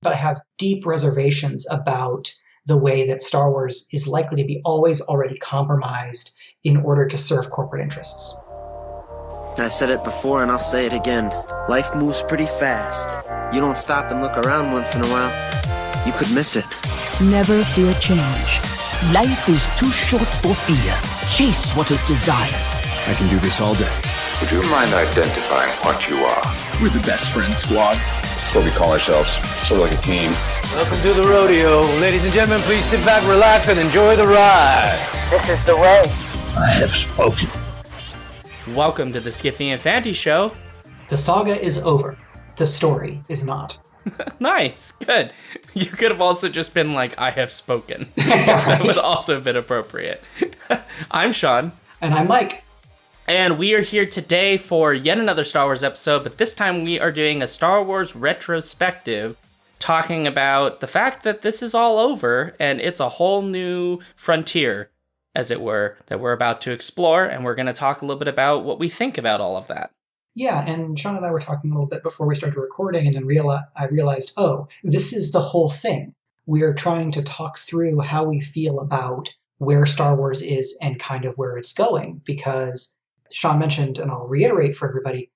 but I have deep reservations about the way that Star Wars is likely to be always already compromised in order to serve corporate interests. I said it before and I'll say it again. Life moves pretty fast. You don't stop and look around once in a while, you could miss it. Never fear change. Life is too short for fear. Chase what is desired. I can do this all day. Would you mind identifying what you are? We're the best friends squad. That's what we call ourselves. Sort of like a team. Welcome to the rodeo. Ladies and gentlemen, please sit back, relax, and enjoy the ride. This is the way. I have spoken. Welcome to the Skiffy and Fanty Show. The saga is over. The story is not. Nice. Good. You could have also just been like, I have spoken. That would also have been appropriate. I'm Sean. And I'm Mike. And we are here today for yet another Star Wars episode, but this time we are doing a Star Wars retrospective, talking about the fact that this is all over and it's a whole new frontier, as it were, that we're about to explore, and we're going to talk a little bit about what we think about all of that. Yeah, and Sean and I were talking a little bit before we started recording, and then I realized, oh, this is the whole thing. We are trying to talk through how we feel about where Star Wars is and kind of where it's going, because Sean mentioned, and I'll reiterate for everybody,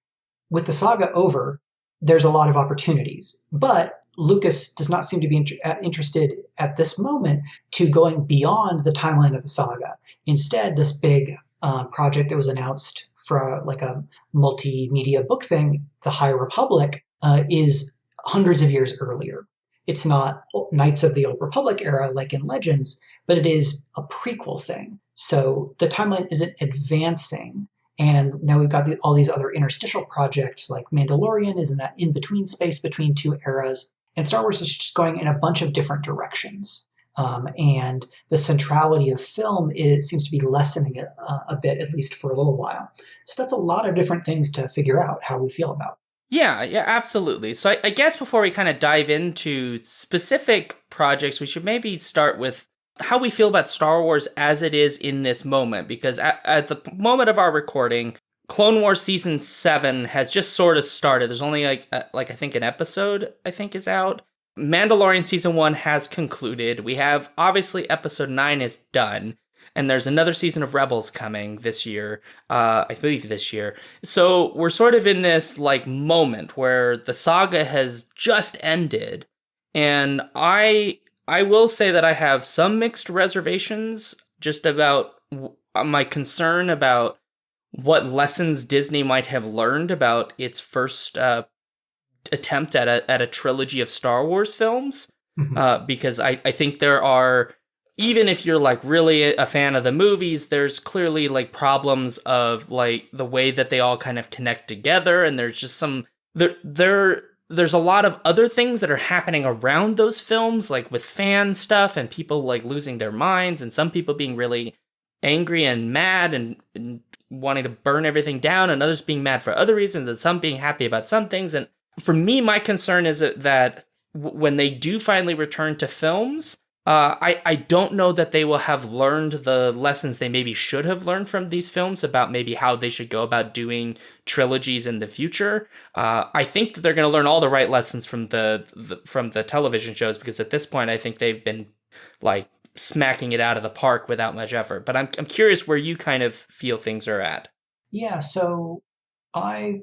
with the saga over, there's a lot of opportunities, but Lucas does not seem to be interested at this moment to going beyond the timeline of the saga. Instead, this big project that was announced for like a multimedia book thing, The High Republic, is hundreds of years earlier. It's not Knights of the Old Republic era like in Legends, but it is a prequel thing. So the timeline isn't advancing. And now we've got all these other interstitial projects like Mandalorian is in that in-between space between two eras. And Star Wars is just going in a bunch of different directions. And the centrality of film seems to be lessening a bit, at least for a little while. So that's a lot of different things to figure out how we feel about. Yeah, absolutely. So I guess before we kind of dive into specific projects, we should maybe start with how we feel about Star Wars as it is in this moment. Because at the moment of our recording, Clone Wars Season 7 has just sort of started. There's only like I think an episode, I think, is out. Mandalorian Season 1 has concluded. We have, obviously, Episode 9 is done. And there's another season of Rebels coming this year, I believe this year. So we're sort of in this like moment where the saga has just ended. And I will say that I have some mixed reservations just about my concern about what lessons Disney might have learned about its first attempt at a trilogy of Star Wars films, because I think there are, even if you're like really a fan of the movies, there's clearly like problems of like the way that they all kind of connect together, and there's just there's a lot of other things that are happening around those films, like with fan stuff and people like losing their minds, and some people being really angry and mad and wanting to burn everything down, and others being mad for other reasons, and some being happy about some things. And for me, my concern is that when they do finally return to films, I don't know that they will have learned the lessons they maybe should have learned from these films about maybe how they should go about doing trilogies in the future. I think that they're going to learn all the right lessons from the television shows, because at this point, I think they've been like smacking it out of the park without much effort. But I'm curious where you kind of feel things are at. Yeah, so my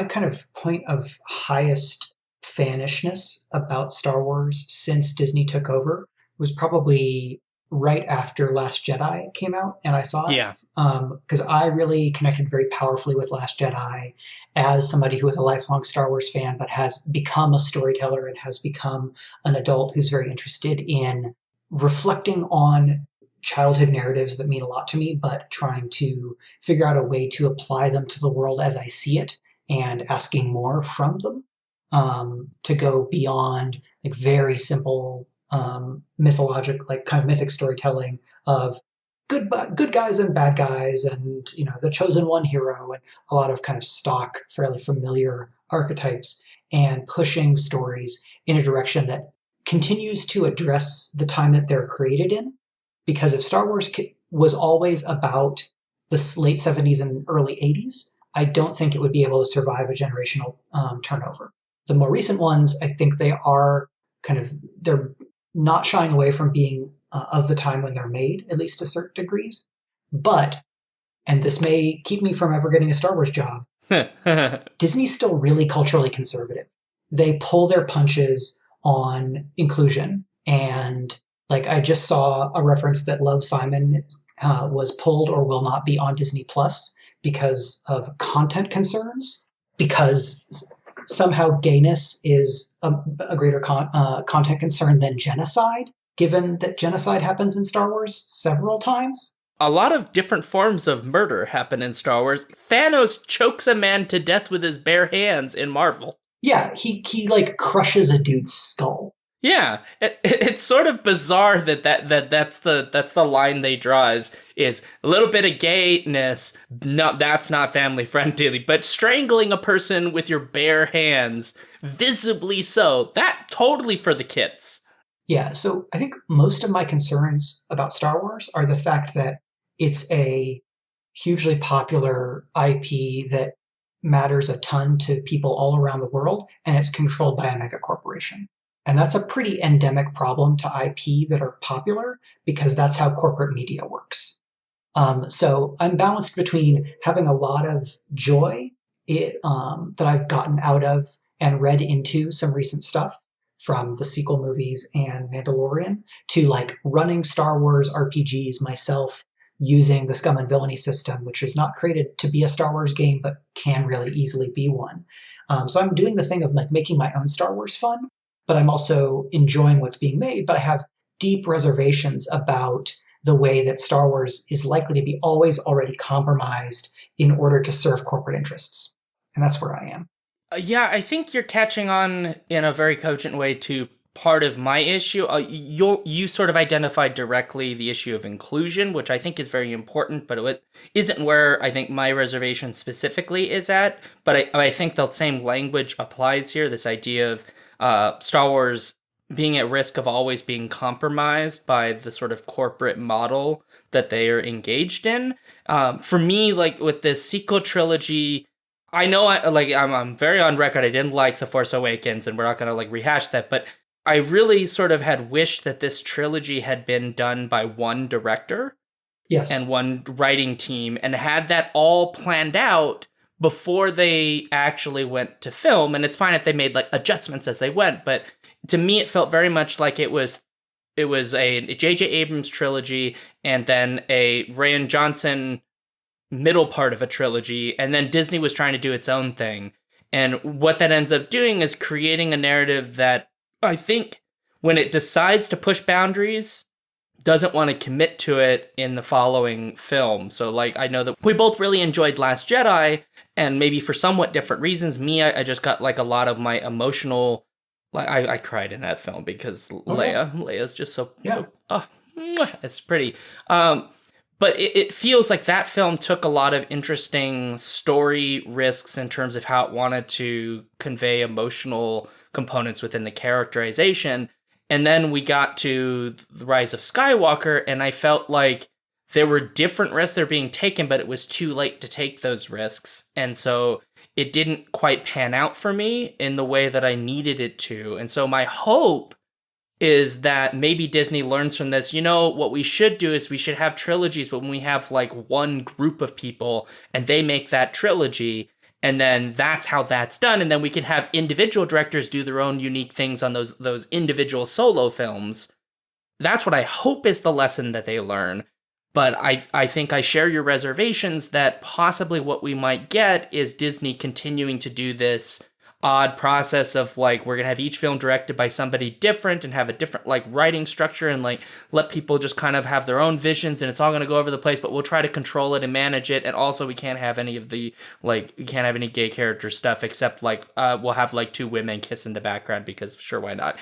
kind of point of highest fanishness about Star Wars since Disney took over was probably right after Last Jedi came out, and I saw it. Yeah. Because I really connected very powerfully with Last Jedi as somebody who is a lifelong Star Wars fan, but has become a storyteller and has become an adult who's very interested in reflecting on childhood narratives that mean a lot to me, but trying to figure out a way to apply them to the world as I see it and asking more from them, to go beyond like very simple mythologic, like kind of mythic storytelling of good guys and bad guys, and the chosen one hero, and a lot of kind of stock, fairly familiar archetypes, and pushing stories in a direction that continues to address the time that they're created in. Because if Star Wars was always about the late 70s and early 80s, I don't think it would be able to survive a generational turnover. The more recent ones, I think they are kind of they're not shying away from being of the time when they're made, at least to certain degrees. But, and this may keep me from ever getting a Star Wars job, Disney's still really culturally conservative. They pull their punches on inclusion. And like I just saw a reference that Love, Simon was pulled or will not be on Disney Plus because of content concerns, because somehow gayness is a greater content concern than genocide, given that genocide happens in Star Wars several times. A lot of different forms of murder happen in Star Wars. Thanos chokes a man to death with his bare hands in Marvel. Yeah, he like crushes a dude's skull. Yeah, it's sort of bizarre that's the line they draw is a little bit of gayness. No, that's not family friendly, but strangling a person with your bare hands, visibly so, that totally for the kids. Yeah, so I think most of my concerns about Star Wars are the fact that it's a hugely popular IP that matters a ton to people all around the world, and it's controlled by a mega corporation. And that's a pretty endemic problem to IP that are popular, because that's how corporate media works. So I'm balanced between having a lot of joy that I've gotten out of and read into some recent stuff from the sequel movies and Mandalorian, to like running Star Wars RPGs myself using the Scum and Villainy system, which is not created to be a Star Wars game, but can really easily be one. So I'm doing the thing of like making my own Star Wars fun, but I'm also enjoying what's being made. But I have deep reservations about the way that Star Wars is likely to be always already compromised in order to serve corporate interests. And that's where I am. Yeah, I think you're catching on in a very cogent way to part of my issue. You sort of identified directly the issue of inclusion, which I think is very important, but it isn't where I think my reservation specifically is at. But I think the same language applies here, this idea of Star Wars being at risk of always being compromised by the sort of corporate model that they are engaged in. For me, like with this sequel trilogy, I know I'm very on record. I didn't like The Force Awakens, and we're not going to like rehash that, but I really sort of had wished that this trilogy had been done by one director, yes, and one writing team, and had that all planned out before they actually went to film. And it's fine if they made like adjustments as they went, but to me it felt very much like it was a J.J. Abrams trilogy and then a Rian Johnson middle part of a trilogy, and then Disney was trying to do its own thing. And what that ends up doing is creating a narrative that I think when it decides to push boundaries, doesn't want to commit to it in the following film. So like, I know that we both really enjoyed Last Jedi, and maybe for somewhat different reasons. Me, I just got like a lot of my emotional, like I cried in that film because Leia's just it's pretty. But it feels like that film took a lot of interesting story risks in terms of how it wanted to convey emotional components within the characterization. And then we got to The Rise of Skywalker, and I felt like there were different risks that were being taken, but it was too late to take those risks. And so it didn't quite pan out for me in the way that I needed it to. And so my hope is that maybe Disney learns from this. You know, what we should do is we should have trilogies, but when we have like one group of people and they make that trilogy, and then that's how that's done. And then we can have individual directors do their own unique things on those individual solo films. That's what I hope is the lesson that they learn. But I think I share your reservations that possibly what we might get is Disney continuing to do this odd process of like, we're gonna have each film directed by somebody different and have a different like writing structure, and like let people just kind of have their own visions, and it's all gonna go over the place, but we'll try to control it and manage it. And also we can't have any of the we can't have any gay character stuff, except like we'll have like two women kiss in the background because sure, why not?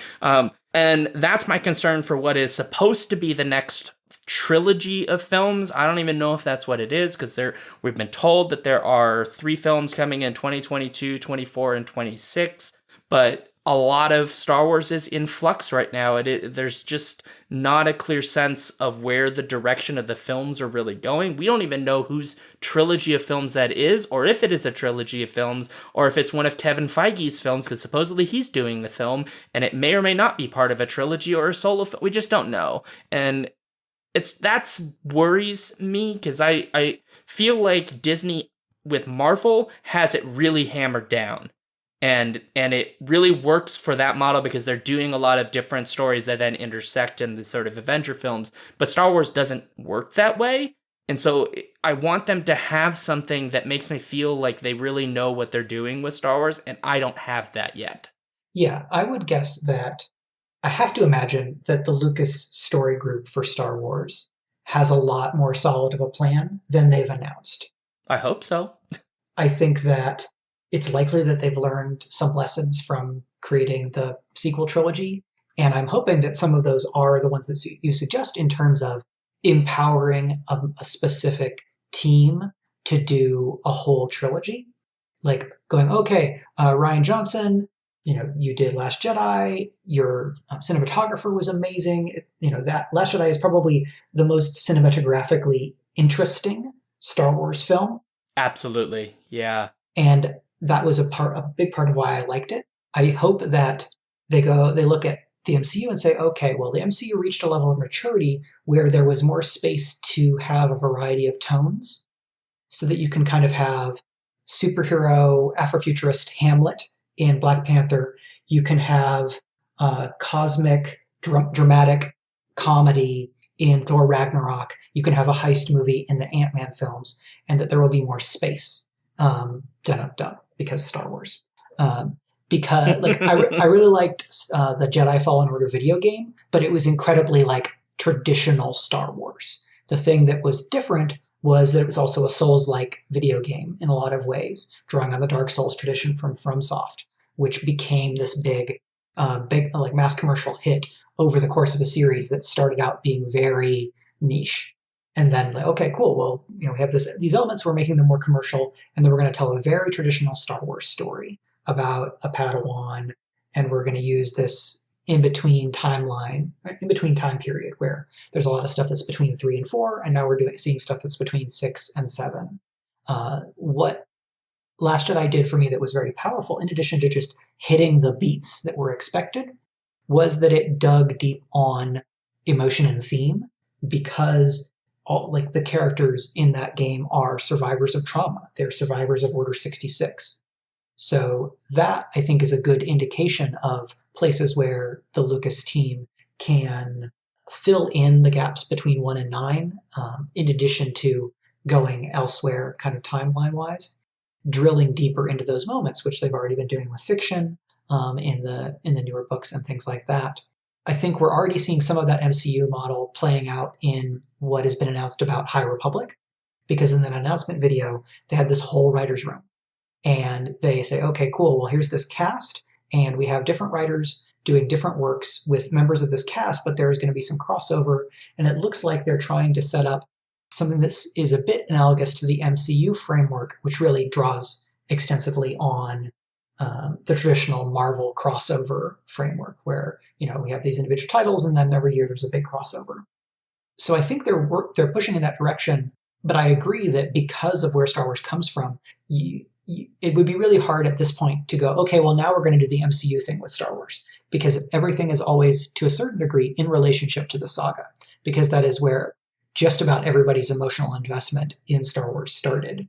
And that's my concern for what is supposed to be the next trilogy of films. I don't even know if that's what it is, because we've been told that there are 3 films coming in 2022, 24, and 26. But a lot of Star Wars is in flux right now. There's just not a clear sense of where the direction of the films are really going. We don't even know whose trilogy of films that is, or if it is a trilogy of films, or if it's one of Kevin Feige's films, because supposedly he's doing the film, and it may or may not be part of a trilogy or a solo film. We just don't know. And that's worries me, because I feel like Disney with Marvel has it really hammered down. And it really works for that model because they're doing a lot of different stories that then intersect in the sort of Avenger films. But Star Wars doesn't work that way. And so I want them to have something that makes me feel like they really know what they're doing with Star Wars, and I don't have that yet. Yeah, I would guess that I have to imagine that the Lucas story group for Star Wars has a lot more solid of a plan than they've announced. I hope so. I think that it's likely that they've learned some lessons from creating the sequel trilogy. And I'm hoping that some of those are the ones that you suggest in terms of empowering a specific team to do a whole trilogy. Like going, okay, Rian Johnson, you did Last Jedi, your cinematographer was amazing. That Last Jedi is probably the most cinematographically interesting Star Wars film. Absolutely. Yeah. And that was a big part of why I liked it. I hope that they look at the MCU and say, okay, well, the MCU reached a level of maturity where there was more space to have a variety of tones so that you can kind of have superhero Afrofuturist Hamlet in Black Panther. You can have cosmic dramatic comedy in Thor Ragnarok. You can have a heist movie in the Ant-Man films, and that there will be more space. Because Star Wars. Because I really liked the Jedi Fallen Order video game, but it was incredibly traditional Star Wars. The thing that was different was that it was also a Souls-like video game in a lot of ways, drawing on the Dark Souls tradition from FromSoft, which became this big mass commercial hit over the course of a series that started out being very niche. And then, okay, cool. Well, we have these elements. We're making them more commercial, and then we're going to tell a very traditional Star Wars story about a Padawan, and we're going to use this in between time period where there's a lot of stuff that's between 3 and 4, and now we're seeing stuff that's between 6 and 7. What Last Jedi did for me that was very powerful, in addition to just hitting the beats that were expected, was that it dug deep on emotion and theme, because the characters in that game are survivors of trauma. They're survivors of Order 66. So that, I think, is a good indication of places where the Lucas team can fill in the gaps between 1 and 9, in addition to going elsewhere kind of timeline-wise, drilling deeper into those moments, which they've already been doing with fiction in the newer books and things like that. I think we're already seeing some of that MCU model playing out in what has been announced about High Republic, because in that announcement video, they had this whole writer's room. And they say, okay, cool, well, here's this cast, and we have different writers doing different works with members of this cast, but there is going to be some crossover, and it looks like they're trying to set up something that is a bit analogous to the MCU framework, which really draws extensively on the traditional Marvel crossover framework, where we have these individual titles, and then every year there's a big crossover. So I think they're pushing in that direction, but I agree that because of where Star Wars comes from, it would be really hard at this point to go, okay, well, now we're going to do the MCU thing with Star Wars, because everything is always, to a certain degree, in relationship to the saga, because that is where just about everybody's emotional investment in Star Wars started.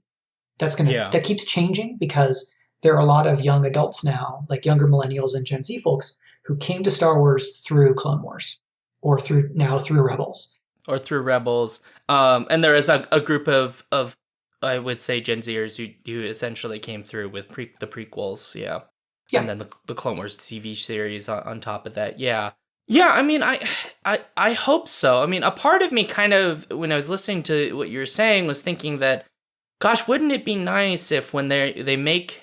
That keeps changing, because there are a lot of young adults now, like younger millennials and Gen Z folks, who came to Star Wars through Clone Wars, or through Rebels. And there is a group of I would say Gen Zers who essentially came through with the prequels, yeah. And then the Clone Wars TV series on top of that, yeah. I mean, I hope so. I mean, a part of me kind of, when I was listening to what you were saying, was thinking that, gosh, wouldn't it be nice if when they make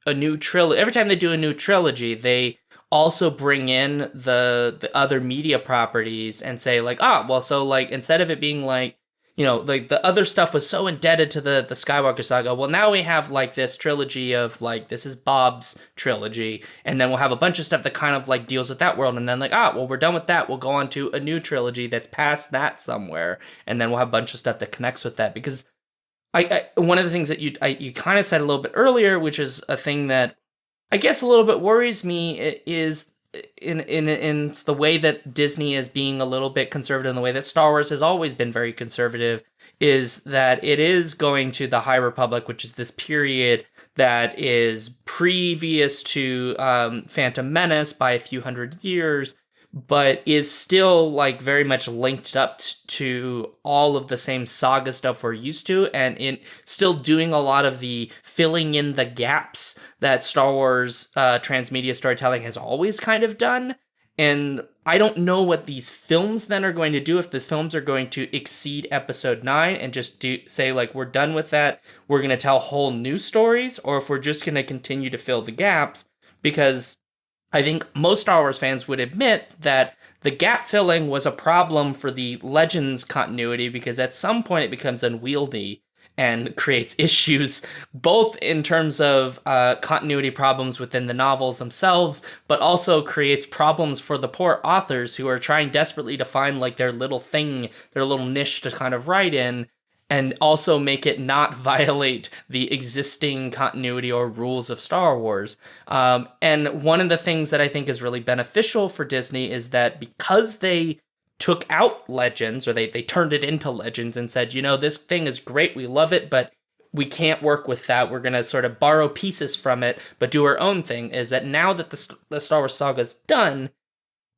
a new trilogy, every time they do a new trilogy, they also bring in the other media properties and say so instead of it being like the other stuff was so indebted to the Skywalker saga. Well, now we have like this trilogy of like, this is Bob's trilogy, and then we'll have a bunch of stuff that kind of like deals with that world, and then like, well, we're done with that. We'll go on to a new trilogy that's past that somewhere, and then we'll have a bunch of stuff that connects with that. Because I one of the things that you kind of said a little bit earlier, which is a thing that I guess a little bit worries me, is in the way that Disney is being a little bit conservative, in the way that Star Wars has always been very conservative, is that it is going to the High Republic, which is this period that is previous to Phantom Menace by a few hundred years, but is still like very much linked up to all of the same saga stuff we're used to, and in still doing a lot of the filling in the gaps that Star Wars transmedia storytelling has always kind of done. And I don't know what these films then are going to do, if the films are going to exceed Episode 9 and just say like, we're done with that, we're going to tell whole new stories, or if we're just going to continue to fill the gaps. Because I think most Star Wars fans would admit that the gap filling was a problem for the Legends continuity, because at some point it becomes unwieldy and creates issues, both in terms of continuity problems within the novels themselves, but also creates problems for the poor authors who are trying desperately to find like their little thing, their little niche to kind of write in, and also make it not violate the existing continuity or rules of Star Wars. And one of the things that I think is really beneficial for Disney is that because they took out Legends, or they turned it into Legends and said, this thing is great, we love it, but we can't work with that, we're going to sort of borrow pieces from it, but do our own thing, is that now that the Star Wars saga is done,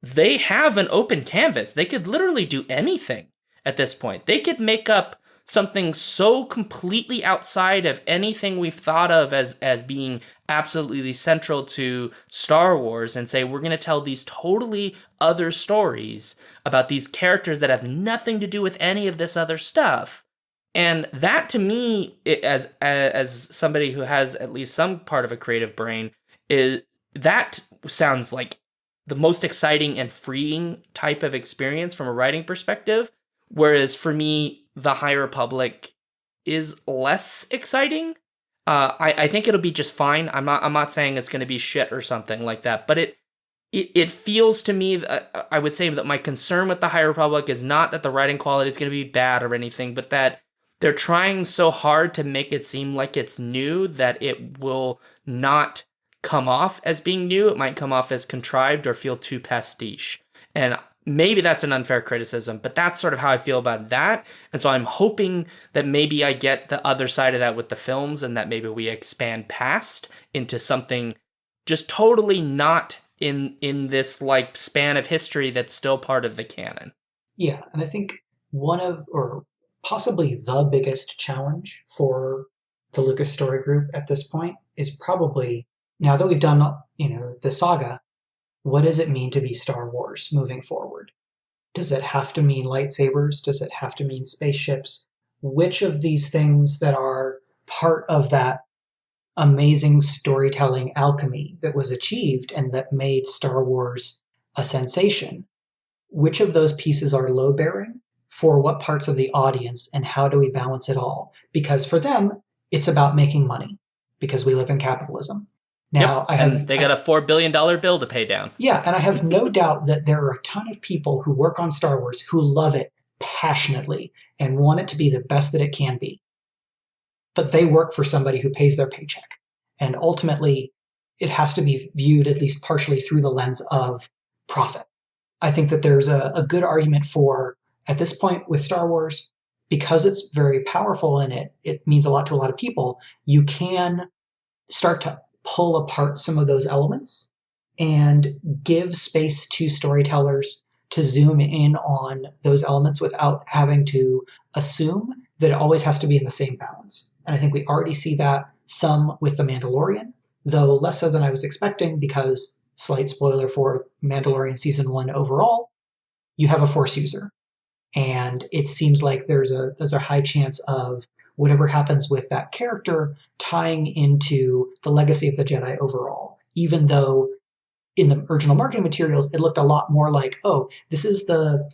they have an open canvas. They could literally do anything at this point. They could make up something so completely outside of anything we've thought of as being absolutely central to Star Wars, and say, we're going to tell these totally other stories about these characters that have nothing to do with any of this other stuff. And that, to me, as somebody who has at least some part of a creative brain, that sounds like the most exciting and freeing type of experience from a writing perspective. Whereas for me, the High Republic is less exciting. I think it'll be just fine. I'm not saying it's going to be shit or something like that, but it feels to me, I would say that my concern with the High Republic is not that the writing quality is going to be bad or anything, but that they're trying so hard to make it seem like it's new that it will not come off as being new. It might come off as contrived or feel too pastiche. And maybe that's an unfair criticism, but that's sort of how I feel about that. And so I'm hoping that maybe I get the other side of that with the films, and that maybe we expand past into something just totally not in this like span of history that's still part of the canon. Yeah, and I think one of, or possibly the biggest challenge for the Lucas Story Group at this point is probably, now that we've done, the saga, what does it mean to be Star Wars moving forward? Does it have to mean lightsabers? Does it have to mean spaceships? Which of these things that are part of that amazing storytelling alchemy that was achieved and that made Star Wars a sensation, which of those pieces are load-bearing for what parts of the audience, and how do we balance it all? Because for them, it's about making money, because we live in capitalism. Now, yep, they got a $4 billion bill to pay down. Yeah, and I have no doubt that there are a ton of people who work on Star Wars who love it passionately and want it to be the best that it can be. But they work for somebody who pays their paycheck. And ultimately, it has to be viewed at least partially through the lens of profit. I think that there's a good argument for, at this point with Star Wars, because it's very powerful and it means a lot to a lot of people, you can start to pull apart some of those elements and give space to storytellers to zoom in on those elements without having to assume that it always has to be in the same balance. And I think we already see that some with The Mandalorian, though less so than I was expecting, because, slight spoiler for Mandalorian Season 1 overall, you have a Force user. And it seems like there's a high chance of whatever happens with that character tying into the legacy of the Jedi overall, even though in the original marketing materials, it looked a lot more like, oh, this is the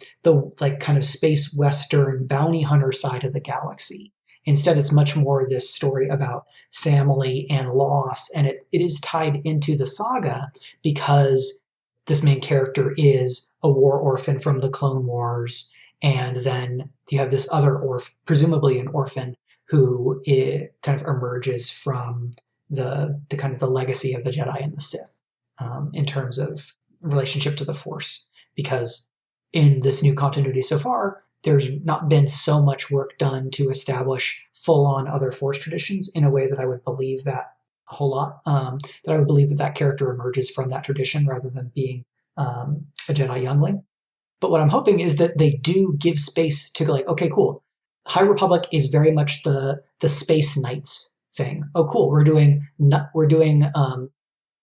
like kind of space western bounty hunter side of the galaxy. Instead, it's much more this story about family and loss, and it is tied into the saga because this main character is a war orphan from the Clone Wars, and then you have this other presumably an orphan, who kind of emerges from the kind of the legacy of the Jedi and the Sith in terms of relationship to the Force. Because in this new continuity so far, there's not been so much work done to establish full-on other Force traditions in a way that I would believe that a whole lot. That I would believe that character emerges from that tradition rather than being a Jedi youngling. But what I'm hoping is that they do give space to like, okay, cool. High Republic is very much the Space Knights thing. Oh, cool. We're doing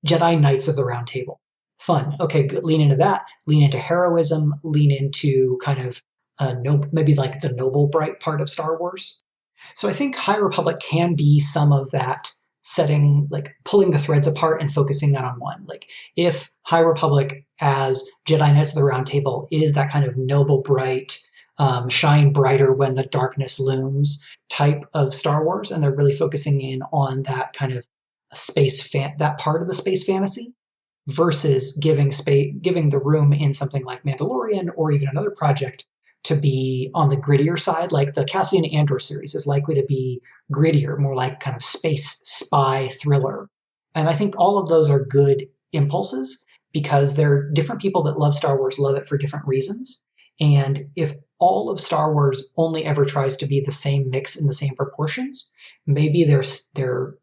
Jedi Knights of the Round Table. Fun. Okay, good. Lean into that. Lean into heroism. Lean into kind of maybe like the noble bright part of Star Wars. So I think High Republic can be some of that setting, like pulling the threads apart and focusing on one. Like if High Republic as Jedi Knights of the Round Table is that kind of noble bright, shine brighter when the darkness looms type of Star Wars, and they're really focusing in on that kind of that part of the space fantasy, versus giving the room in something like Mandalorian or even another project to be on the grittier side. Like the Cassian Andor series is likely to be grittier, more like kind of space spy thriller. And I think all of those are good impulses because they're different people that love Star Wars love it for different reasons. And if all of Star Wars only ever tries to be the same mix in the same proportions, maybe they're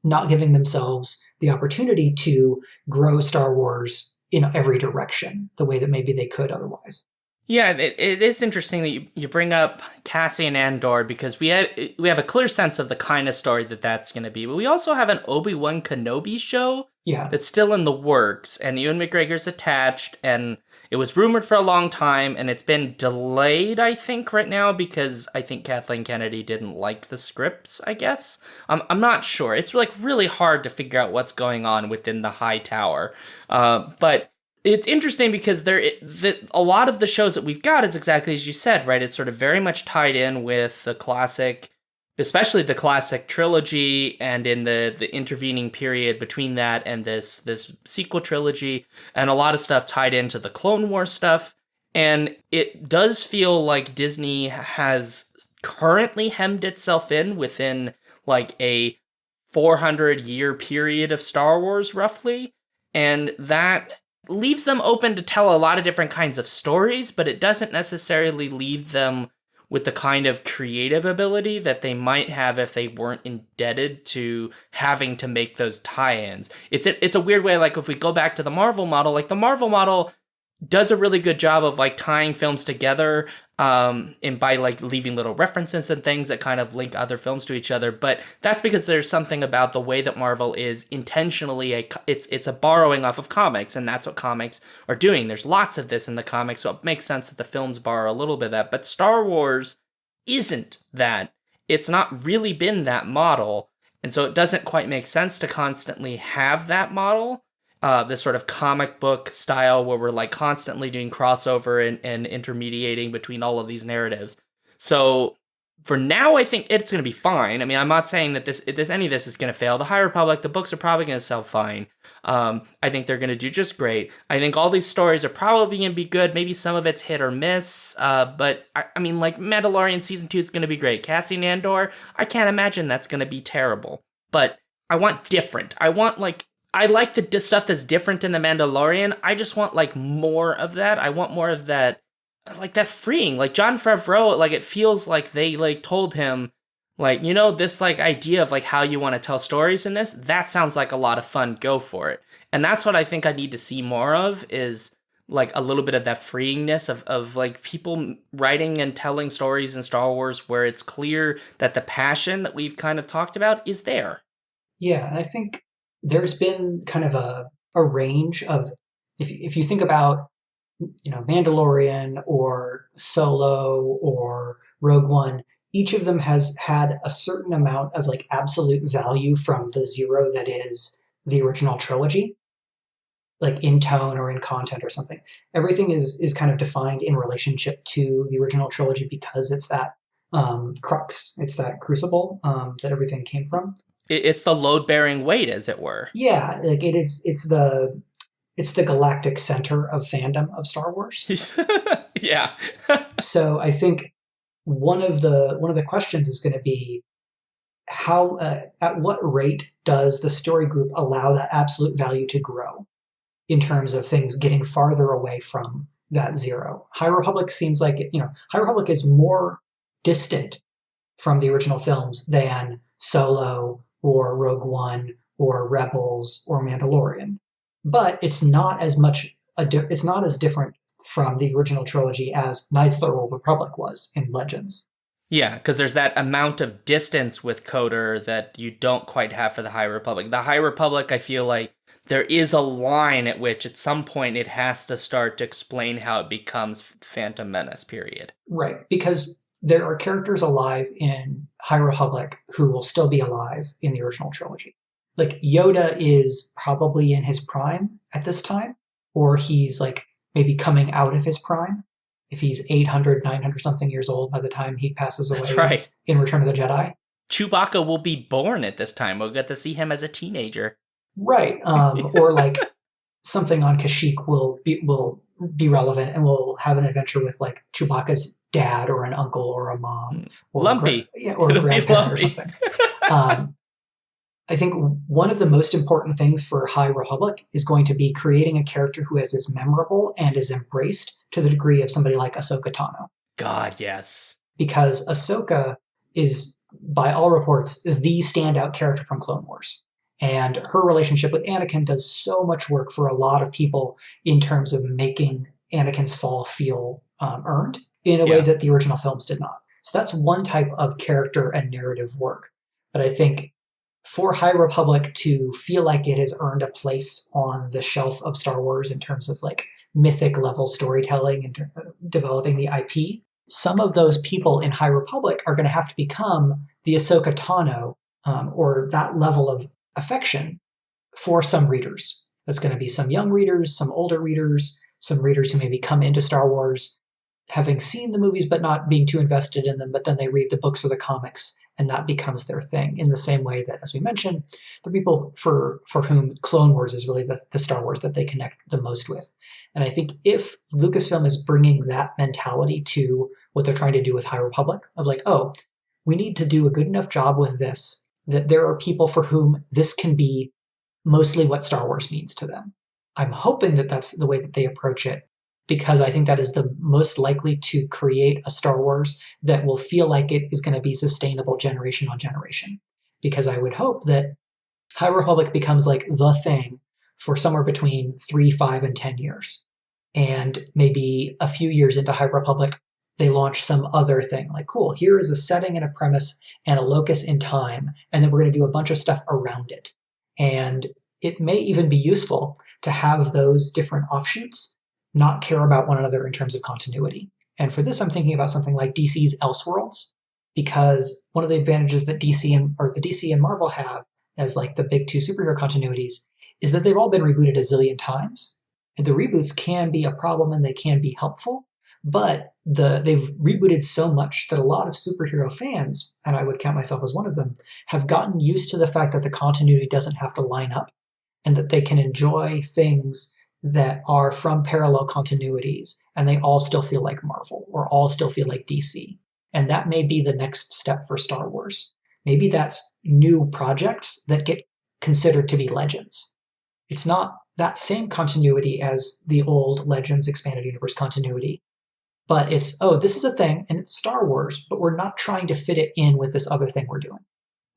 not giving themselves the opportunity to grow Star Wars in every direction the way that maybe they could otherwise. Yeah, it is interesting that you bring up Cassian Andor because we have a clear sense of the kind of story that's going to be, but we also have an Obi-Wan Kenobi show that's still in the works, and Ewan McGregor's attached, and it was rumored for a long time, and it's been delayed, I think, right now, because I think Kathleen Kennedy didn't like the scripts, I guess. I'm not sure. It's like really hard to figure out what's going on within the High Tower. But it's interesting because a lot of the shows that we've got is exactly as you said, right? It's sort of very much tied in with the classic, especially the classic trilogy, and in the intervening period between that and this sequel trilogy, and a lot of stuff tied into the Clone Wars stuff. And it does feel like Disney has currently hemmed itself in within like a 400-year period of Star Wars, roughly. And that leaves them open to tell a lot of different kinds of stories, but it doesn't necessarily leave them with the kind of creative ability that they might have if they weren't indebted to having to make those tie-ins. It's a weird way, like if we go back to the Marvel model, like the Marvel model does a really good job of like tying films together, and by like leaving little references and things that kind of link other films to each other. But that's because there's something about the way that Marvel is intentionally it's a borrowing off of comics, and that's what comics are doing. There's lots of this in the comics, so it makes sense that the films borrow a little bit of that. But Star Wars isn't that. It's not really been that model, and so it doesn't quite make sense to constantly have that model. This sort of comic book style where we're like constantly doing crossover and intermediating between all of these narratives. So for now, I think it's going to be fine. I mean, I'm not saying that any of this is going to fail. The High Republic, the books are probably going to sell fine. I think they're going to do just great. I think all these stories are probably going to be good. Maybe some of it's hit or miss. But I mean, like Mandalorian Season 2 is going to be great. Cassian Andor, I can't imagine that's going to be terrible. But I want different. I like the stuff that's different in The Mandalorian. I just want, like, more of that. I want more of that, like, that freeing. Like, Jon Favreau, like, it feels like they, like, told him, like, you know, this, like, idea of, like, how you want to tell stories in this, that sounds like a lot of fun. Go for it. And that's what I think I need to see more of is, like, a little bit of that freeingness of like, people writing and telling stories in Star Wars where it's clear that the passion that we've kind of talked about is there. Yeah, and I think there's been kind of a range of, if you think about, you know, Mandalorian or Solo or Rogue One, each of them has had a certain amount of like absolute value from the zero that is the original trilogy. like in tone or in content or something. Everything is kind of defined in relationship to the original trilogy because it's that crux, it's that crucible that everything came from. It's the load-bearing weight, as it were. Yeah, like it's the galactic center of fandom of Star Wars. Yeah. So I think one of the questions is going to be how at what rate does the story group allow that absolute value to grow in terms of things getting farther away from that zero. High Republic seems like High Republic is more distant from the original films than Solo or Rogue One or Rebels or Mandalorian, but it's not as much it's not as different from the original trilogy as Knights of the Old Republic was in Legends. Yeah, because there's that amount of distance with KOTOR that you don't quite have for the High Republic. The High Republic, I feel like there is a line at which at some point it has to start to explain how it becomes Phantom Menace, period. Right, because there are characters alive in High Republic who will still be alive in the original trilogy. Like Yoda is probably in his prime at this time, or he's like maybe coming out of his prime. If he's 800, 900 something years old by the time he passes away. That's right. In Return of the Jedi. Chewbacca will be born at this time. We'll get to see him as a teenager. Right. Or like something on Kashyyyk will be relevant, and we'll have an adventure with like Chewbacca's dad or an uncle or a mom. Or Lumpy. Or a grandparent or something. I think one of the most important things for High Republic is going to be creating a character who is as memorable and is embraced to the degree of somebody like Ahsoka Tano. God, yes. Because Ahsoka is, by all reports, the standout character from Clone Wars. And her relationship with Anakin does so much work for a lot of people in terms of making Anakin's fall feel earned in a way that the original films did not. So that's one type of character and narrative work. But I think for High Republic to feel like it has earned a place on the shelf of Star Wars in terms of like mythic level storytelling and developing the IP, some of those people in High Republic are going to have to become the Ahsoka Tano or that level of affection for some readers. That's going to be some young readers, some older readers, some readers who maybe come into Star Wars having seen the movies but not being too invested in them, but then they read the books or the comics and that becomes their thing, in the same way that, as we mentioned, the people for whom Clone Wars is really the Star Wars that they connect the most with. And I think if Lucasfilm is bringing that mentality to what they're trying to do with High Republic, of like, oh, we need to do a good enough job with this that there are people for whom this can be mostly what Star Wars means to them. I'm hoping that that's the way that they approach it, because I think that is the most likely to create a Star Wars that will feel like it is going to be sustainable generation on generation. Because I would hope that High Republic becomes like the thing for somewhere between 3, 5, and 10 years. And maybe a few years into High Republic, they launch some other thing. Like, cool, here is a setting and a premise and a locus in time, and then we're going to do a bunch of stuff around it. And it may even be useful to have those different offshoots not care about one another in terms of continuity. And for this, I'm thinking about something like DC's Elseworlds, because one of the advantages that DC and Marvel have as like the big two superhero continuities is that they've all been rebooted a zillion times. And the reboots can be a problem and they can be helpful, but they've rebooted so much that a lot of superhero fans, and I would count myself as one of them, have gotten used to the fact that the continuity doesn't have to line up and that they can enjoy things that are from parallel continuities and they all still feel like Marvel or all still feel like DC. And that may be the next step for Star Wars. Maybe that's new projects that get considered to be legends. It's not that same continuity as the old Legends Expanded Universe continuity, but it's, oh, this is a thing and it's Star Wars, but we're not trying to fit it in with this other thing we're doing.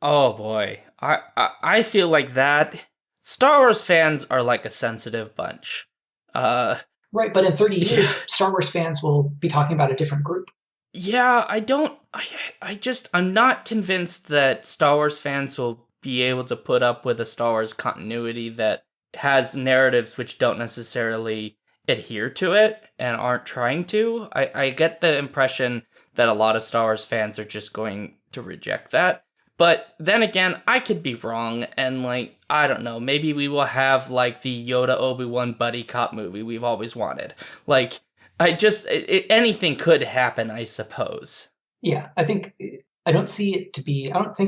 Oh boy. I feel like that Star Wars fans are like a sensitive bunch. Right, but in 30 years, Star Wars fans will be talking about a different group. Yeah, I'm not convinced that Star Wars fans will be able to put up with a Star Wars continuity that has narratives which don't necessarily adhere to it and aren't trying to. I get the impression that a lot of Star Wars fans are just going to reject that. But then again, I could be wrong, and like, I don't know, maybe we will have like the Yoda Obi-Wan buddy cop movie we've always wanted. Like, anything could happen, I suppose. Yeah, I don't think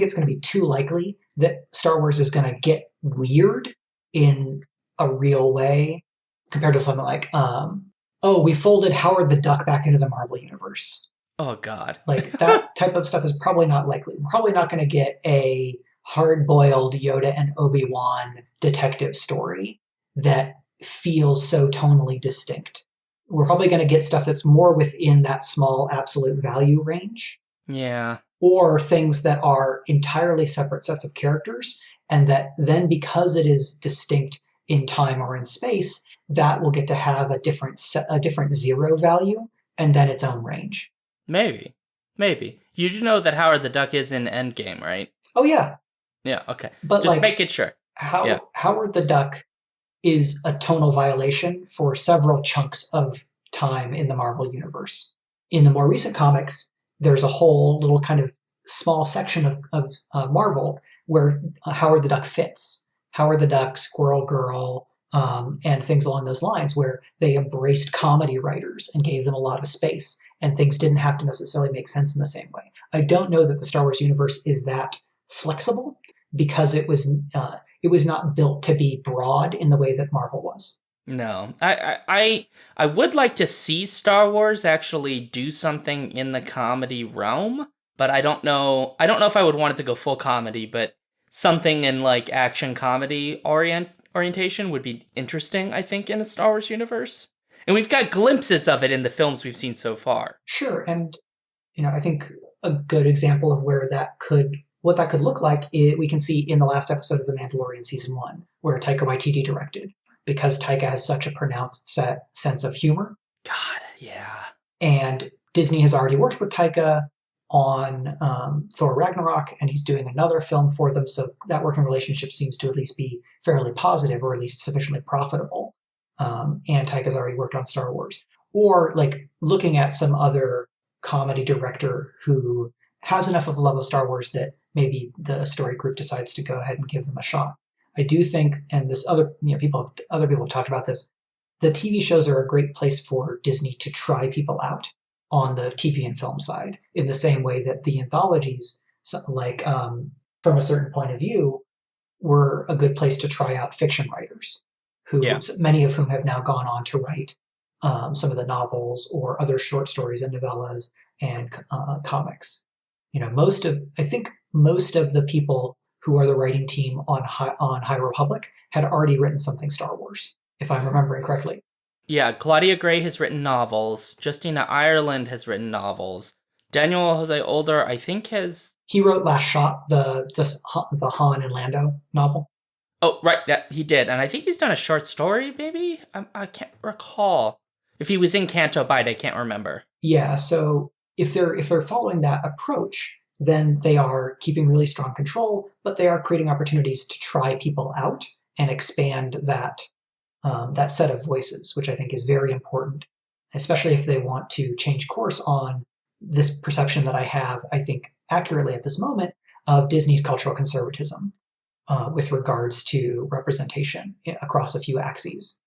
it's going to be too likely that Star Wars is going to get weird in a real way compared to something like, oh, we folded Howard the Duck back into the Marvel Universe. Oh, God. Like, that type of stuff is probably not likely. We're probably not going to get a hard-boiled Yoda and Obi-Wan detective story that feels so tonally distinct. We're probably going to get stuff that's more within that small absolute value range. Yeah. Or things that are entirely separate sets of characters, and that then, because it is distinct in time or in space, that will get to have a different zero value and then its own range. Maybe. You do know that Howard the Duck is in Endgame, right? Oh yeah. Yeah, okay. But just like, making sure. Howard the Duck is a tonal violation for several chunks of time in the Marvel Universe. In the more recent comics, there's a whole little kind of small section of Marvel where Howard the Duck fits. Howard the Duck, Squirrel Girl, and things along those lines, where they embraced comedy writers and gave them a lot of space, and things didn't have to necessarily make sense in the same way. I don't know that the Star Wars universe is that flexible, because it was not built to be broad in the way that Marvel was. No, I would like to see Star Wars actually do something in the comedy realm, but I don't know if I would want it to go full comedy, but something in like action comedy orientation would be interesting, I think, in a Star Wars universe. And we've got glimpses of it in the films we've seen so far. Sure, and I think a good example of what that could look like, we can see in the last episode of The Mandalorian season 1, where Taika Waititi directed, because Taika has such a pronounced sense of humor. God, yeah. And Disney has already worked with Taika on Thor Ragnarok, and he's doing another film for them, so that working relationship seems to at least be fairly positive, or at least sufficiently profitable. And Taika's already worked on Star Wars. Or like looking at some other comedy director who has enough of a love of Star Wars that maybe the story group decides to go ahead and give them a shot. I do think, and other people have talked about this, the TV shows are a great place for Disney to try people out on the TV and film side, in the same way that the anthologies, like from a certain point of view, were a good place to try out fiction writers, many of whom have now gone on to write some of the novels or other short stories and novellas and comics. I think most of the people who are the writing team on High Republic had already written something Star Wars, if I'm remembering correctly. Yeah, Claudia Gray has written novels. Justina Ireland has written novels. Daniel Jose Older, I think, He wrote Last Shot, the Han and Lando novel. Oh, right, that he did, and I think he's done a short story, maybe? I can't recall. If he was in Canto Bight, I can't remember. Yeah, so if they're following that approach, then they are keeping really strong control, but they are creating opportunities to try people out and expand that set of voices, which I think is very important, especially if they want to change course on this perception that I have, I think accurately at this moment, of Disney's cultural conservatism with regards to representation across a few axes.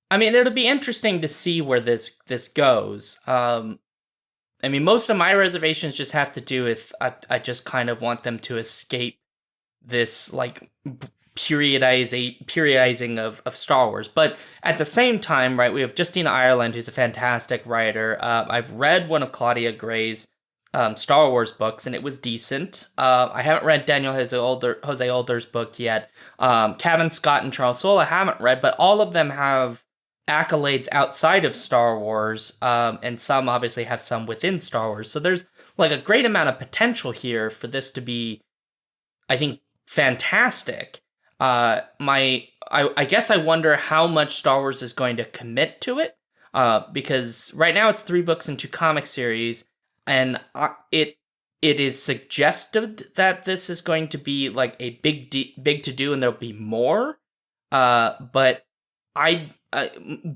I mean, it'll be interesting to see where this goes. I mean, most of my reservations just have to do with I just kind of want them to escape this like periodizing of Star Wars. But at the same time, right, we have Justina Ireland, who's a fantastic writer. I've read one of Claudia Gray's Star Wars books, and it was decent. I haven't read Daniel Jose Older's book yet. Cavan Scott and Charles Soule I haven't read, but all of them have accolades outside of Star Wars, and some obviously have some within Star Wars. So there's like a great amount of potential here for this to be, I think, fantastic. I guess I wonder how much Star Wars is going to commit to it, because right now it's 3 books and 2 comic series, and it is suggested that this is going to be like a big to do, and there'll be more. But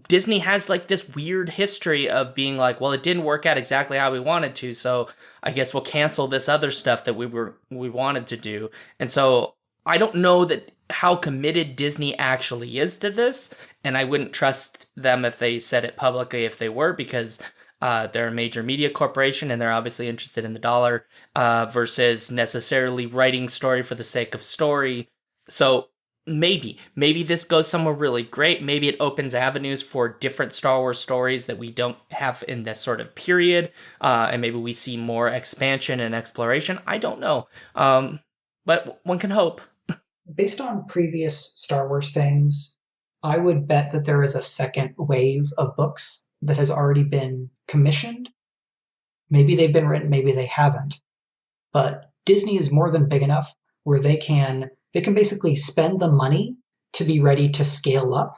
Disney has like this weird history of being like, well, it didn't work out exactly how we wanted to, so I guess we'll cancel this other stuff that we wanted to do. And so I don't know that how committed Disney actually is to this, and I wouldn't trust them if they said it publicly if they were, because they're a major media corporation and they're obviously interested in the dollar versus necessarily writing story for the sake of story. So maybe this goes somewhere really great. Maybe it opens avenues for different Star Wars stories that we don't have in this sort of period, and maybe we see more expansion and exploration. I don't know, but one can hope. Based on previous Star Wars things, I would bet that there is a second wave of books that has already been commissioned. Maybe they've been written, maybe they haven't. But Disney is more than big enough where they can basically spend the money to be ready to scale up,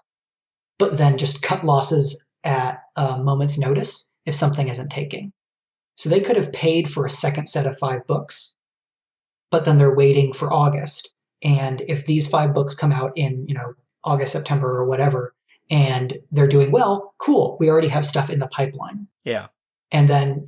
but then just cut losses at a moment's notice if something isn't taking. So they could have paid for a second set of 5 books, but then they're waiting for August. And if these 5 books come out in, August, September, or whatever, and they're doing well, cool. We already have stuff in the pipeline. Yeah. And then,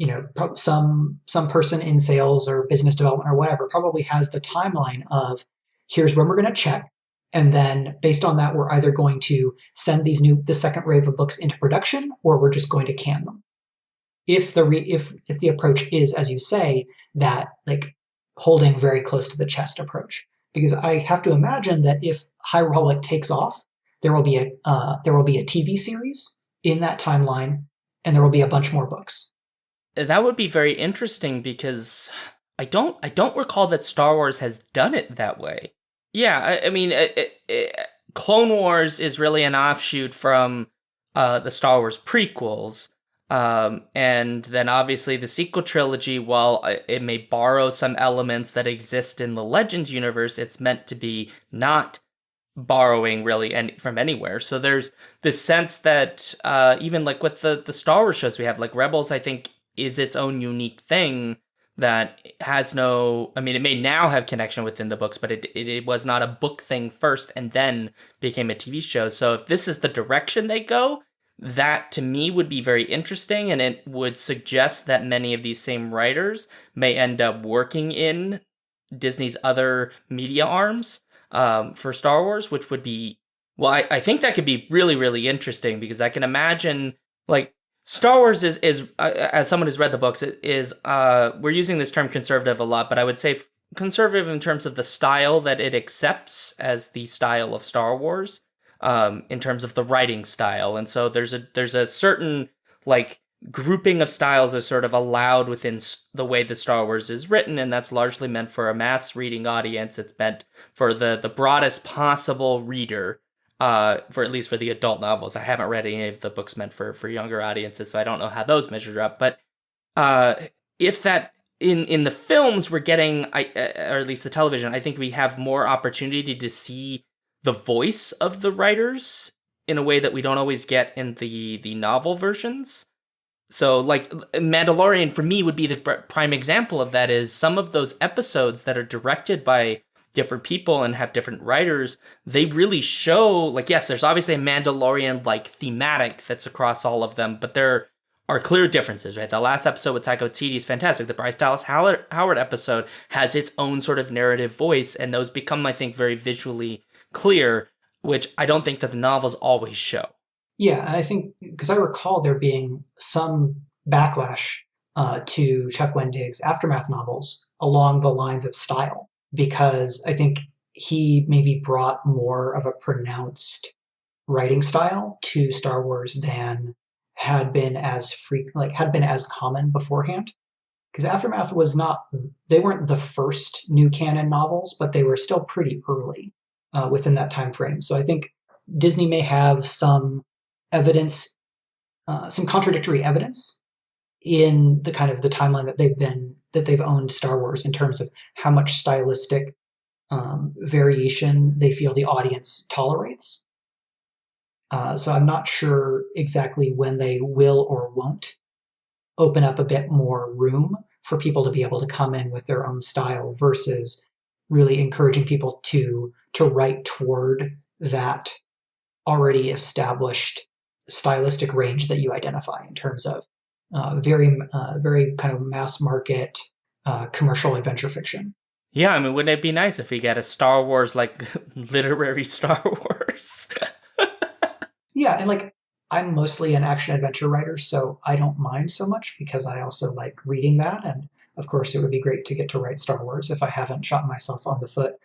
some person in sales or business development or whatever probably has the timeline of here's when we're going to check. And then based on that, we're either going to send the second wave of books into production, or we're just going to can them. If the approach is, as you say, that like holding very close to the chest approach. Because I have to imagine that if High Republic takes off, there will be a TV series in that timeline, and there will be a bunch more books. That would be very interesting because I don't recall that Star Wars has done it that way. Yeah, I mean, Clone Wars is really an offshoot from the Star Wars prequels. And then obviously the sequel trilogy, while it may borrow some elements that exist in the Legends universe, it's meant to be not borrowing really from anywhere. So there's this sense that even like with the Star Wars shows we have, like Rebels, I think is its own unique thing that has no, I mean, it may now have connection within the books, but it was not a book thing first and then became a TV show. So if this is the direction they go, that to me would be very interesting, and it would suggest that many of these same writers may end up working in Disney's other media arms for Star Wars, which would be, well, I think that could be really, really interesting, because I can imagine, like, Star Wars is as someone who's read the books, we're using this term conservative a lot, but I would say conservative in terms of the style that it accepts as the style of Star Wars. In terms of the writing style. And so there's a certain like grouping of styles is sort of allowed within the way that Star Wars is written, and that's largely meant for a mass reading audience. It's meant for the broadest possible reader, for at least for the adult novels. I haven't read any of the books meant for younger audiences, so I don't know how those measure up. But if that in the films we're getting, or at least the television, I think we have more opportunity to see the voice of the writers in a way that we don't always get in the novel versions. So, like, Mandalorian, for me, would be the prime example of that, is some of those episodes that are directed by different people and have different writers, they really show, like, yes, there's obviously a Mandalorian-like thematic that's across all of them, but there are clear differences, right? The last episode with Taika Waititi is fantastic. The Bryce Dallas Howard episode has its own sort of narrative voice, and those become, I think, very visually clear, which I don't think that the novels always show. Yeah, and I think, because I recall there being some backlash to Chuck Wendig's Aftermath novels along the lines of style, because I think he maybe brought more of a pronounced writing style to Star Wars than had been as common beforehand. Because Aftermath they weren't the first new canon novels, but they were still pretty early within that time frame. So I think Disney may have some evidence, some contradictory evidence in the kind of the timeline that they've owned Star Wars in terms of how much stylistic variation they feel the audience tolerates. So I'm not sure exactly when they will or won't open up a bit more room for people to be able to come in with their own style versus really encouraging people to write toward that already established stylistic range that you identify in terms of very kind of mass market commercial adventure fiction. Yeah, I mean, wouldn't it be nice if we got a Star Wars, like, literary Star Wars? Yeah, and like I'm mostly an action adventure writer, so I don't mind so much because I also like reading that. And of course, it would be great to get to write Star Wars if I haven't shot myself on the foot